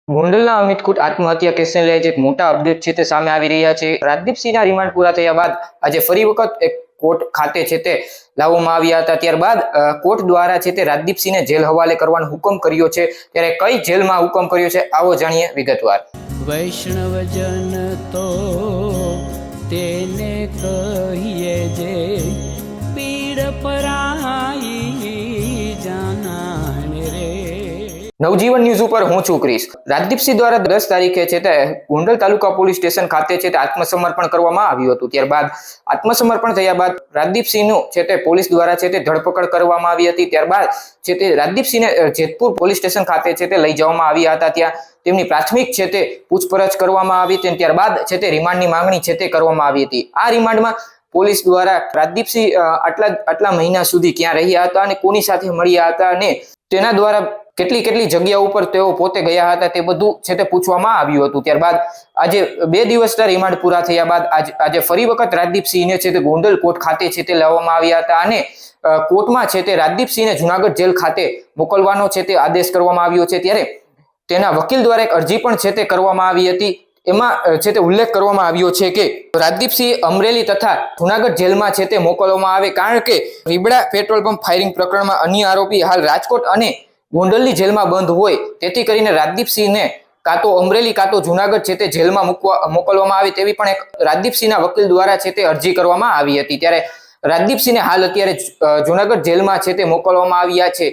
ગોંડલના અમિત કુટ આત્મહત્યા કેસને લઈને એક મોટા અપડેટ છે તે સામે આવી રહ્યા છે। રાજદીપસિંહના રિમાન્ડ પૂરા થયા બાદ આજે ફરી વખત એક કોર્ટ ખાતે છે તે લાવવામાં આવ્યા હતા। ત્યારબાદ કોર્ટ દ્વારા છે તે રાજદીપસિંહને જેલ હવાલે કરવાનો હુકમ કર્યો છે। ત્યારે કઈ જેલમાં હુકમ કર્યો છે આવો જાણીએ વિગતવાર। વૈષ્ણવજન તો તેને કહીએ જે પીડ પરાઈ જાનાને રે। નવજીવન ન્યૂઝ ઉપર હું છું ક્રિસ। રાજદીપસિંહ દ્વારા 10 તારીખે છે તે ગોંડલ તાલુકા પોલીસ સ્ટેશન ખાતે છે તે આત્મસમર્પણ કરવામાં આવ્યું હતું। ત્યારબાદ આત્મસમર્પણ થયા બાદ રાજદીપસિંહનું છે તે પોલીસ દ્વારા છે તે ધરપકડ કરવામાં આવી હતી। ત્યારબાદ છે તે રાજદીપસિંહને જેતપુર પોલીસ સ્ટેશન ખાતે છે તે લઈ જવામાં આવ્યા હતા। ત્યાં તેમની પ્રાથમિક છે તે પૂછપરછ કરવામાં આવી હતી। ત્યારબાદ છે તે રિમાન્ડની માંગણી છે તે કરવામાં આવી હતી। આ રિમાન્ડમાં પોલીસ દ્વારા રાજદીપસિંહ આટલા મહિના સુધી ક્યાં રહ્યા હતા અને કોની સાથે મળ્યા હતા અને તેના દ્વારા કેટલી જગ્યા ઉપર તેઓ પોતે ગયા હતા તે બધું છે તે પૂછવામાં આવ્યું હતું। ત્યારબાદ આજે 2 દિવસના રિમાન્ડ પૂરા થયા બાદ આજે ફરી વખત રાજદીપસિંહને છે તે ગોંડલ કોર્ટ ખાતે છે તે લાવવામાં આવ્યા હતા અને કોર્ટમાં છે તે રાજદીપસિંહને જુનાગઢ જેલ ખાતે મોકલવાનો છે તે આદેશ કરવામાં આવ્યો છે। ત્યારે તેના વકીલ દ્વારા એક અરજી પણ છે તે કરવામાં આવી હતી। એમાં છે તે ઉલ્લેખ કરવામાં આવ્યો છે કે રાજદીપસિંહ અમરેલી તથા જુનાગઢ જેલમાં છે તે મોકલવામાં આવે, કારણ કે રીબડા પેટ્રોલ પંપ ફાયરિંગ પ્રકરણમાં અન્ય આરોપી હાલ રાજકોટ અને ગોંડલની જેલમાં બંધ હોય, તેથી કરીને રાજદીપસિંહને કાં તો અમરેલી કાં તો જુનાગઢ છે તે જેલમાં મોકલવામાં આવે તેવી પણ એક રાજદીપસિંહના વકીલ દ્વારા છે તે અરજી કરવામાં આવી હતી। ત્યારે રાજદીપસિંહને હાલ અત્યારે જુનાગઢ જેલમાં છે તે મોકલવામાં આવ્યા છે।